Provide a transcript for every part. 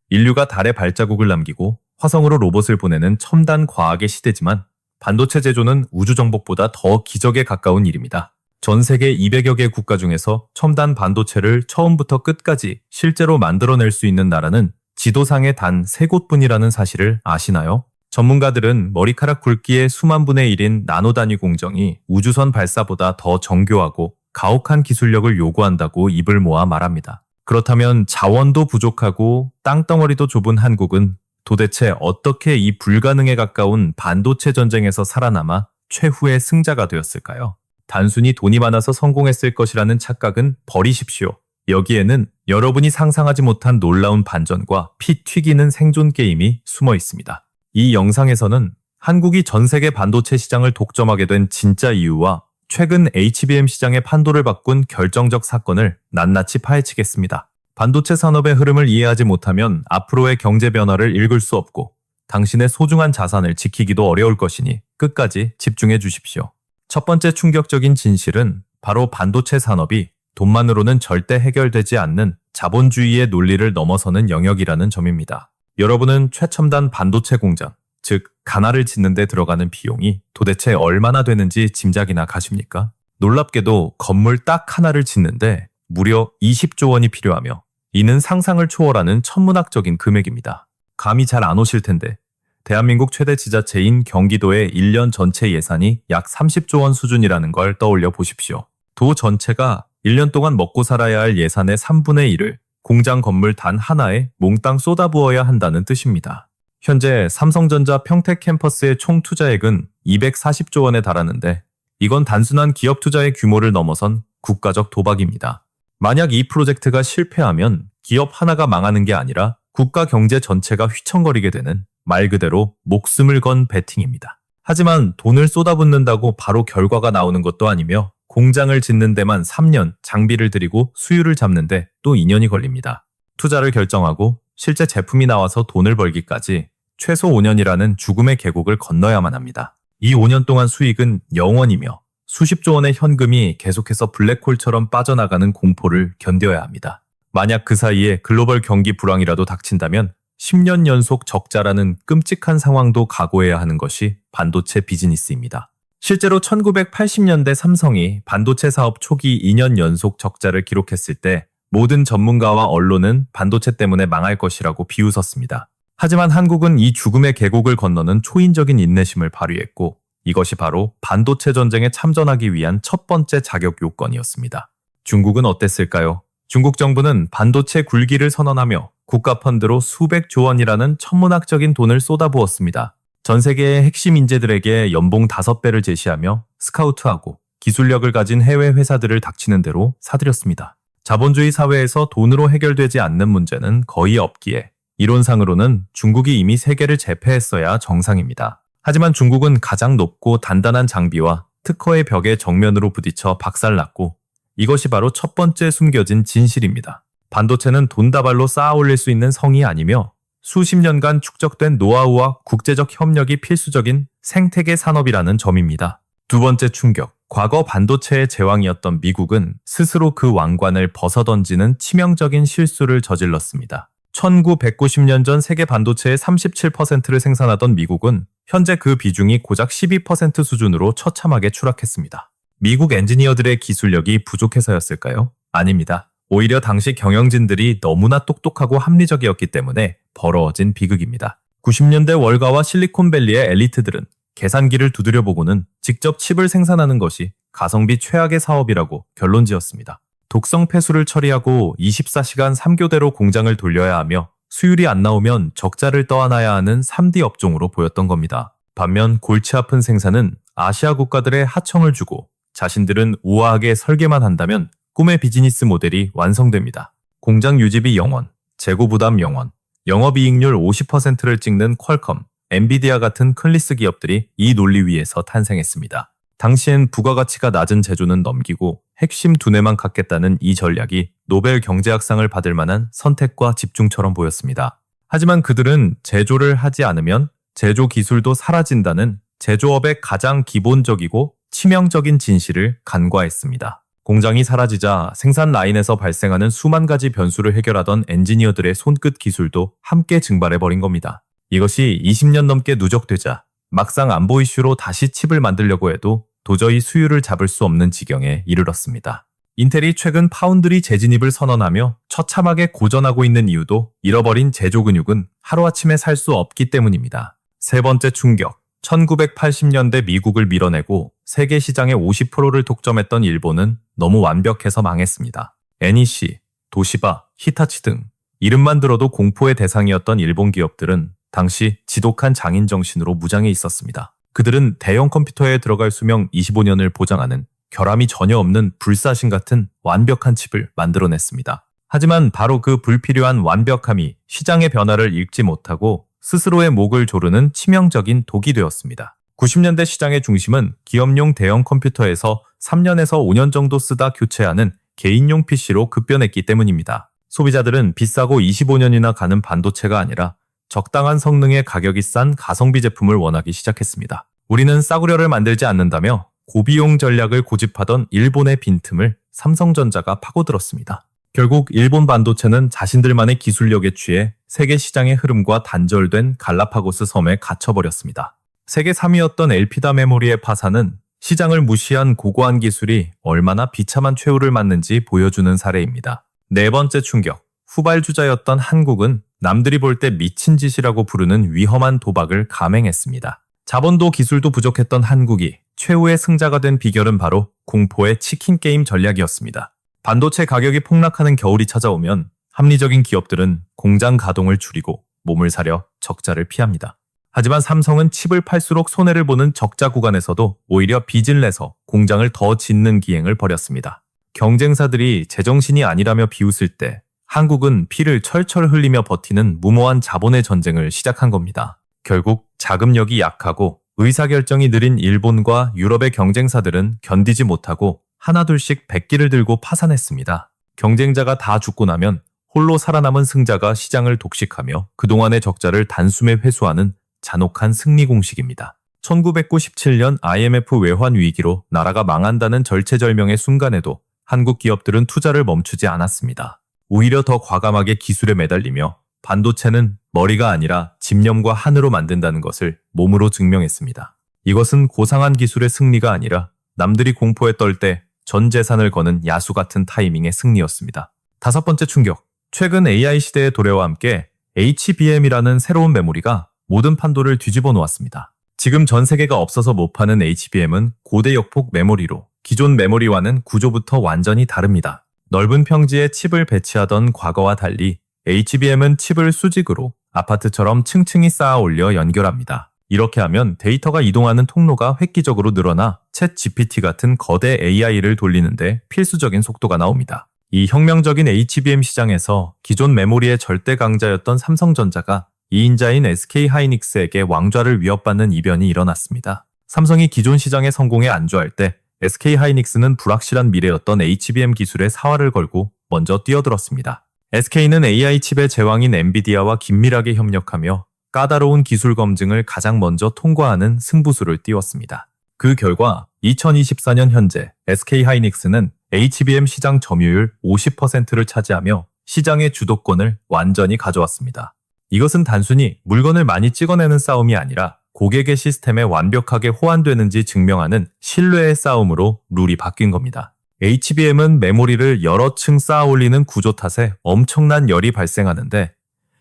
인류가 달에 발자국을 남기고 화성으로 로봇을 보내는 첨단 과학의 시대지만 반도체 제조는 우주 정복보다 더 기적에 가까운 일입니다. 전 세계 200여 개 국가 중에서 첨단 반도체를 처음부터 끝까지 실제로 만들어낼 수 있는 나라는 지도상에 단 3곳뿐이라는 사실을 아시나요? 전문가들은 머리카락 굵기의 수만 분의 1인 나노 단위 공정이 우주선 발사보다 더 정교하고 가혹한 기술력을 요구한다고 입을 모아 말합니다. 그렇다면 자원도 부족하고 땅덩어리도 좁은 한국은 도대체 어떻게 이 불가능에 가까운 반도체 전쟁에서 살아남아 최후의 승자가 되었을까요? 단순히 돈이 많아서 성공했을 것이라는 착각은 버리십시오. 여기에는 여러분이 상상하지 못한 놀라운 반전과 피 튀기는 생존 게임이 숨어 있습니다. 이 영상에서는 한국이 전 세계 반도체 시장을 독점하게 된 진짜 이유와 최근 HBM 시장의 판도를 바꾼 결정적 사건을 낱낱이 파헤치겠습니다. 반도체 산업의 흐름을 이해하지 못하면 앞으로의 경제 변화를 읽을 수 없고 당신의 소중한 자산을 지키기도 어려울 것이니 끝까지 집중해 주십시오. 첫 번째 충격적인 진실은 바로 반도체 산업이 돈만으로는 절대 해결되지 않는 자본주의의 논리를 넘어서는 영역이라는 점입니다. 여러분은 최첨단 반도체 공장, 즉 가나를 짓는 데 들어가는 비용이 도대체 얼마나 되는지 짐작이나 가십니까? 놀랍게도 건물 딱 하나를 짓는데 무려 20조 원이 필요하며 이는 상상을 초월하는 천문학적인 금액입니다. 감이 잘 안 오실 텐데 대한민국 최대 지자체인 경기도의 1년 전체 예산이 약 30조 원 수준이라는 걸 떠올려 보십시오. 도 전체가 1년 동안 먹고 살아야 할 예산의 3분의 1을 공장 건물 단 하나에 몽땅 쏟아부어야 한다는 뜻입니다. 현재 삼성전자 평택 캠퍼스의 총 투자액은 240조 원에 달하는데 이건 단순한 기업 투자의 규모를 넘어선 국가적 도박입니다. 만약 이 프로젝트가 실패하면 기업 하나가 망하는 게 아니라 국가 경제 전체가 휘청거리게 되는 말 그대로 목숨을 건 베팅입니다. 하지만 돈을 쏟아붓는다고 바로 결과가 나오는 것도 아니며 공장을 짓는 데만 3년, 장비를 들이고 수율을 잡는데 또 2년이 걸립니다. 투자를 결정하고 실제 제품이 나와서 돈을 벌기까지 최소 5년이라는 죽음의 계곡을 건너야만 합니다. 이 5년 동안 수익은 0원이며 수십조 원의 현금이 계속해서 블랙홀처럼 빠져나가는 공포를 견뎌야 합니다. 만약 그 사이에 글로벌 경기 불황이라도 닥친다면 10년 연속 적자라는 끔찍한 상황도 각오해야 하는 것이 반도체 비즈니스입니다. 실제로 1980년대 삼성이 반도체 사업 초기 2년 연속 적자를 기록했을 때 모든 전문가와 언론은 반도체 때문에 망할 것이라고 비웃었습니다. 하지만 한국은 이 죽음의 계곡을 건너는 초인적인 인내심을 발휘했고 이것이 바로 반도체 전쟁에 참전하기 위한 첫 번째 자격 요건이었습니다. 중국은 어땠을까요? 중국 정부는 반도체 굴기를 선언하며 국가 펀드로 수백조 원이라는 천문학적인 돈을 쏟아부었습니다. 전 세계의 핵심 인재들에게 연봉 5배를 제시하며 스카우트하고 기술력을 가진 해외 회사들을 닥치는 대로 사들였습니다. 자본주의 사회에서 돈으로 해결되지 않는 문제는 거의 없기에 이론상으로는 중국이 이미 세계를 제패했어야 정상입니다. 하지만 중국은 가장 높고 단단한 장비와 특허의 벽에 정면으로 부딪혀 박살났고 이것이 바로 첫 번째 숨겨진 진실입니다. 반도체는 돈다발로 쌓아 올릴 수 있는 성이 아니며 수십 년간 축적된 노하우와 국제적 협력이 필수적인 생태계 산업이라는 점입니다. 두 번째 충격, 과거 반도체의 제왕이었던 미국은 스스로 그 왕관을 벗어던지는 치명적인 실수를 저질렀습니다. 1990년 전 세계 반도체의 37%를 생산하던 미국은 현재 그 비중이 고작 12% 수준으로 처참하게 추락했습니다. 미국 엔지니어들의 기술력이 부족해서였을까요? 아닙니다. 오히려 당시 경영진들이 너무나 똑똑하고 합리적이었기 때문에 벌어진 비극입니다. 90년대 월가와 실리콘밸리의 엘리트들은 계산기를 두드려보고는 직접 칩을 생산하는 것이 가성비 최악의 사업이라고 결론지었습니다. 독성 폐수를 처리하고 24시간 3교대로 공장을 돌려야 하며 수율이 안 나오면 적자를 떠안아야 하는 3D 업종으로 보였던 겁니다. 반면 골치 아픈 생산은 아시아 국가들의 하청을 주고 자신들은 우아하게 설계만 한다면 꿈의 비즈니스 모델이 완성됩니다. 공장 유지비 0원, 재고 부담 0원, 영업이익률 50%를 찍는 퀄컴, 엔비디아 같은 클리스 기업들이 이 논리 위에서 탄생했습니다. 당시엔 부가가치가 낮은 제조는 넘기고 핵심 두뇌만 갖겠다는 이 전략이 노벨 경제학상을 받을 만한 선택과 집중처럼 보였습니다. 하지만 그들은 제조를 하지 않으면 제조 기술도 사라진다는 제조업의 가장 기본적이고 치명적인 진실을 간과했습니다. 공장이 사라지자 생산 라인에서 발생하는 수만 가지 변수를 해결하던 엔지니어들의 손끝 기술도 함께 증발해버린 겁니다. 이것이 20년 넘게 누적되자 막상 안보 이슈로 다시 칩을 만들려고 해도 도저히 수율을 잡을 수 없는 지경에 이르렀습니다. 인텔이 최근 파운드리 재진입을 선언하며 처참하게 고전하고 있는 이유도 잃어버린 제조 근육은 하루아침에 살 수 없기 때문입니다. 세 번째 충격, 1980년대 미국을 밀어내고 세계 시장의 50%를 독점했던 일본은 너무 완벽해서 망했습니다. NEC, 도시바, 히타치 등 이름만 들어도 공포의 대상이었던 일본 기업들은 당시 지독한 장인 정신으로 무장해 있었습니다. 그들은 대형 컴퓨터에 들어갈 수명 25년을 보장하는 결함이 전혀 없는 불사신 같은 완벽한 칩을 만들어냈습니다. 하지만 바로 그 불필요한 완벽함이 시장의 변화를 읽지 못하고 스스로의 목을 조르는 치명적인 독이 되었습니다. 90년대 시장의 중심은 기업용 대형 컴퓨터에서 3년에서 5년 정도 쓰다 교체하는 개인용 PC로 급변했기 때문입니다. 소비자들은 비싸고 25년이나 가는 반도체가 아니라 적당한 성능의 가격이 싼 가성비 제품을 원하기 시작했습니다. 우리는 싸구려를 만들지 않는다며 고비용 전략을 고집하던 일본의 빈틈을 삼성전자가 파고들었습니다. 결국 일본 반도체는 자신들만의 기술력에 취해 세계 시장의 흐름과 단절된 갈라파고스 섬에 갇혀버렸습니다. 세계 3위였던 엘피다 메모리의 파산은 시장을 무시한 고고한 기술이 얼마나 비참한 최후를 맞는지 보여주는 사례입니다. 네 번째 충격, 후발주자였던 한국은 남들이 볼 때 미친 짓이라고 부르는 위험한 도박을 감행했습니다. 자본도 기술도 부족했던 한국이 최후의 승자가 된 비결은 바로 공포의 치킨 게임 전략이었습니다. 반도체 가격이 폭락하는 겨울이 찾아오면 합리적인 기업들은 공장 가동을 줄이고 몸을 사려 적자를 피합니다. 하지만 삼성은 칩을 팔수록 손해를 보는 적자 구간에서도 오히려 빚을 내서 공장을 더 짓는 기행을 벌였습니다. 경쟁사들이 제정신이 아니라며 비웃을 때 한국은 피를 철철 흘리며 버티는 무모한 자본의 전쟁을 시작한 겁니다. 결국 자금력이 약하고 의사결정이 느린 일본과 유럽의 경쟁사들은 견디지 못하고 하나둘씩 백기를 들고 파산했습니다. 경쟁자가 다 죽고 나면 홀로 살아남은 승자가 시장을 독식하며 그동안의 적자를 단숨에 회수하는 잔혹한 승리 공식입니다. 1997년 IMF 외환 위기로 나라가 망한다는 절체절명의 순간에도 한국 기업들은 투자를 멈추지 않았습니다. 오히려 더 과감하게 기술에 매달리며 반도체는 머리가 아니라 집념과 한으로 만든다는 것을 몸으로 증명했습니다. 이것은 고상한 기술의 승리가 아니라 남들이 공포에 떨 때 전 재산을 거는 야수 같은 타이밍의 승리였습니다. 다섯 번째 충격, 최근 AI 시대의 도래와 함께 HBM이라는 새로운 메모리가 모든 판도를 뒤집어 놓았습니다. 지금 전 세계가 없어서 못 파는 HBM은 고대 역폭 메모리로 기존 메모리와는 구조부터 완전히 다릅니다. 넓은 평지에 칩을 배치하던 과거와 달리 HBM은 칩을 수직으로 아파트처럼 층층이 쌓아 올려 연결합니다. 이렇게 하면 데이터가 이동하는 통로가 획기적으로 늘어나 챗 GPT 같은 거대 AI를 돌리는데 필수적인 속도가 나옵니다. 이 혁명적인 HBM 시장에서 기존 메모리의 절대 강자였던 삼성전자가 2인자인 SK하이닉스에게 왕좌를 위협받는 이변이 일어났습니다. 삼성이 기존 시장의 성공에 안주할 때 SK하이닉스는 불확실한 미래였던 HBM 기술에 사활을 걸고 먼저 뛰어들었습니다. SK는 AI 칩의 제왕인 엔비디아와 긴밀하게 협력하며 까다로운 기술 검증을 가장 먼저 통과하는 승부수를 띄웠습니다. 그 결과 2024년 현재 SK하이닉스는 HBM 시장 점유율 50%를 차지하며 시장의 주도권을 완전히 가져왔습니다. 이것은 단순히 물건을 많이 찍어내는 싸움이 아니라 고객의 시스템에 완벽하게 호환되는지 증명하는 신뢰의 싸움으로 룰이 바뀐 겁니다. HBM은 메모리를 여러 층 쌓아 올리는 구조 탓에 엄청난 열이 발생하는데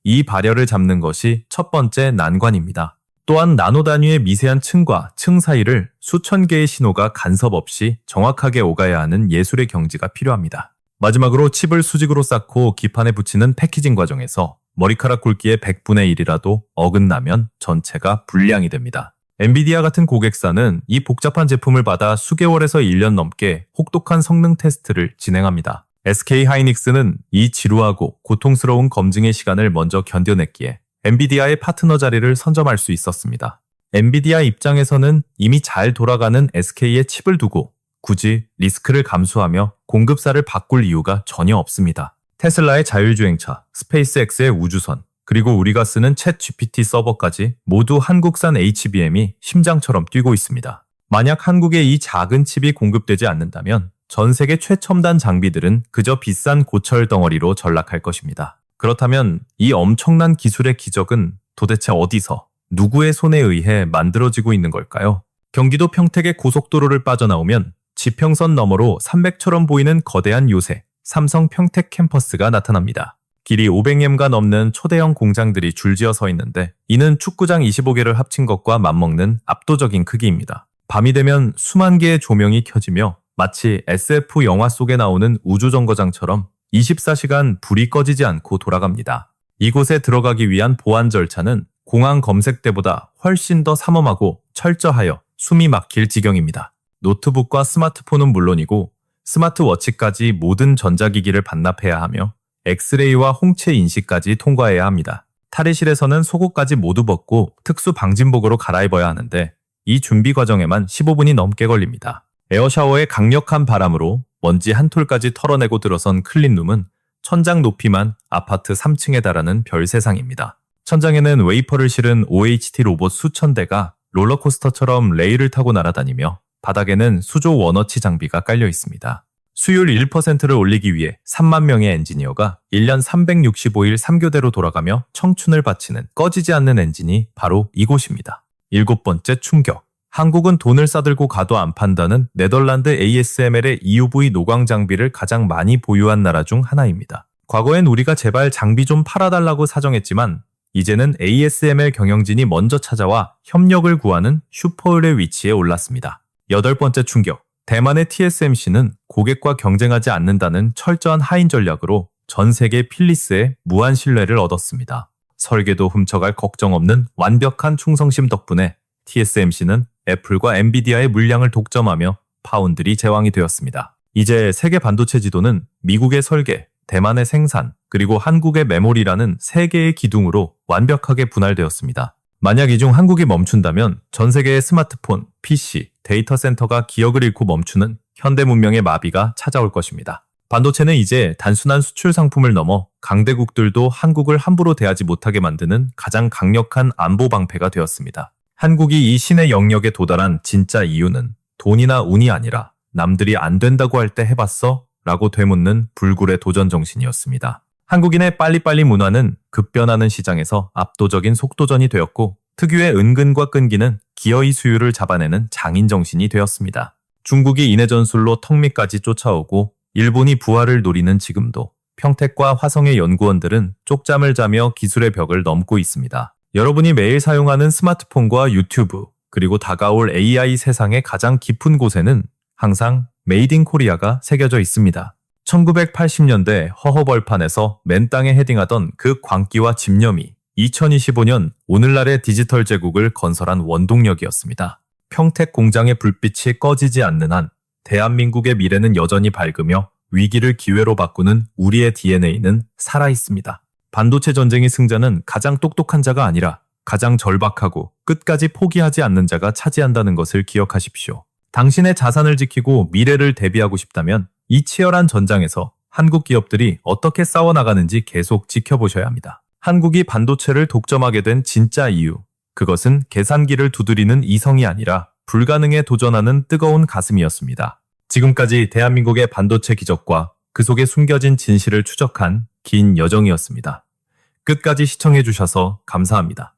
이 발열을 잡는 것이 첫 번째 난관입니다. 또한 나노 단위의 미세한 층과 층 사이를 수천 개의 신호가 간섭 없이 정확하게 오가야 하는 예술의 경지가 필요합니다. 마지막으로 칩을 수직으로 쌓고 기판에 붙이는 패키징 과정에서 머리카락 굵기의 100분의 1이라도 어긋나면 전체가 불량이 됩니다. 엔비디아 같은 고객사는 이 복잡한 제품을 받아 수개월에서 1년 넘게 혹독한 성능 테스트를 진행합니다. SK하이닉스는 이 지루하고 고통스러운 검증의 시간을 먼저 견뎌냈기에 엔비디아의 파트너 자리를 선점할 수 있었습니다. 엔비디아 입장에서는 이미 잘 돌아가는 SK에 칩을 두고 굳이 리스크를 감수하며 공급사를 바꿀 이유가 전혀 없습니다. 테슬라의 자율주행차, 스페이스X의 우주선, 그리고 우리가 쓰는 챗 GPT 서버까지 모두 한국산 HBM이 심장처럼 뛰고 있습니다. 만약 한국에 이 작은 칩이 공급되지 않는다면 전 세계 최첨단 장비들은 그저 비싼 고철 덩어리로 전락할 것입니다. 그렇다면 이 엄청난 기술의 기적은 도대체 어디서, 누구의 손에 의해 만들어지고 있는 걸까요? 경기도 평택의 고속도로를 빠져나오면 지평선 너머로 산맥처럼 보이는 거대한 요새, 삼성 평택 캠퍼스가 나타납니다. 길이 500m가 넘는 초대형 공장들이 줄지어 서 있는데 이는 축구장 25개를 합친 것과 맞먹는 압도적인 크기입니다. 밤이 되면 수만 개의 조명이 켜지며 마치 SF 영화 속에 나오는 우주정거장처럼 24시간 불이 꺼지지 않고 돌아갑니다. 이곳에 들어가기 위한 보안 절차는 공항 검색 때보다 훨씬 더 삼엄하고 철저하여 숨이 막힐 지경입니다. 노트북과 스마트폰은 물론이고 스마트워치까지 모든 전자기기를 반납해야 하며 엑스레이와 홍채 인식까지 통과해야 합니다. 탈의실에서는 속옷까지 모두 벗고 특수 방진복으로 갈아입어야 하는데 이 준비 과정에만 15분이 넘게 걸립니다. 에어샤워의 강력한 바람으로 먼지 한 톨까지 털어내고 들어선 클린룸은 천장 높이만 아파트 3층에 달하는 별세상입니다. 천장에는 웨이퍼를 실은 OHT 로봇 수천 대가 롤러코스터처럼 레일을 타고 날아다니며 바닥에는 수조 원어치 장비가 깔려 있습니다. 수율 1%를 올리기 위해 3만 명의 엔지니어가 1년 365일 3교대로 돌아가며 청춘을 바치는 꺼지지 않는 엔진이 바로 이곳입니다. 7번째 충격. 한국은 돈을 싸들고 가도 안 판다는 네덜란드 ASML의 EUV 노광 장비를 가장 많이 보유한 나라 중 하나입니다. 과거엔 우리가 제발 장비 좀 팔아달라고 사정했지만 이제는 ASML 경영진이 먼저 찾아와 협력을 구하는 슈퍼을의 위치에 올랐습니다. 8번째 충격. 대만의 TSMC는 고객과 경쟁하지 않는다는 철저한 하인 전략으로 전 세계 필리스의 무한 신뢰를 얻었습니다. 설계도 훔쳐갈 걱정 없는 완벽한 충성심 덕분에 TSMC는 애플과 엔비디아의 물량을 독점하며 파운드리 제왕이 되었습니다. 이제 세계 반도체 지도는 미국의 설계, 대만의 생산, 그리고 한국의 메모리라는 세 개의 기둥으로 완벽하게 분할되었습니다. 만약 이 중 한국이 멈춘다면 전 세계의 스마트폰, PC, 데이터 센터가 기억을 잃고 멈추는 현대 문명의 마비가 찾아올 것입니다. 반도체는 이제 단순한 수출 상품을 넘어 강대국들도 한국을 함부로 대하지 못하게 만드는 가장 강력한 안보 방패가 되었습니다. 한국이 이 신의 영역에 도달한 진짜 이유는 돈이나 운이 아니라 남들이 안 된다고 할 때 해봤어? 라고 되묻는 불굴의 도전 정신이었습니다. 한국인의 빨리빨리 문화는 급변하는 시장에서 압도적인 속도전이 되었고 특유의 은근과 끈기는 기어이 수율을 잡아내는 장인 정신이 되었습니다. 중국이 인해 전술로 턱밑까지 쫓아오고 일본이 부활을 노리는 지금도 평택과 화성의 연구원들은 쪽잠을 자며 기술의 벽을 넘고 있습니다. 여러분이 매일 사용하는 스마트폰과 유튜브 그리고 다가올 AI 세상의 가장 깊은 곳에는 항상 메이드 인 코리아가 새겨져 있습니다. 1980년대 허허벌판에서 맨 땅에 헤딩하던 그 광기와 집념이 2025년 오늘날의 디지털 제국을 건설한 원동력이었습니다. 평택 공장의 불빛이 꺼지지 않는 한 대한민국의 미래는 여전히 밝으며 위기를 기회로 바꾸는 우리의 DNA는 살아있습니다. 반도체 전쟁의 승자는 가장 똑똑한 자가 아니라 가장 절박하고 끝까지 포기하지 않는 자가 차지한다는 것을 기억하십시오. 당신의 자산을 지키고 미래를 대비하고 싶다면 이 치열한 전장에서 한국 기업들이 어떻게 싸워나가는지 계속 지켜보셔야 합니다. 한국이 반도체를 독점하게 된 진짜 이유, 그것은 계산기를 두드리는 이성이 아니라 불가능에 도전하는 뜨거운 가슴이었습니다. 지금까지 대한민국의 반도체 기적과 그 속에 숨겨진 진실을 추적한 긴 여정이었습니다. 끝까지 시청해주셔서 감사합니다.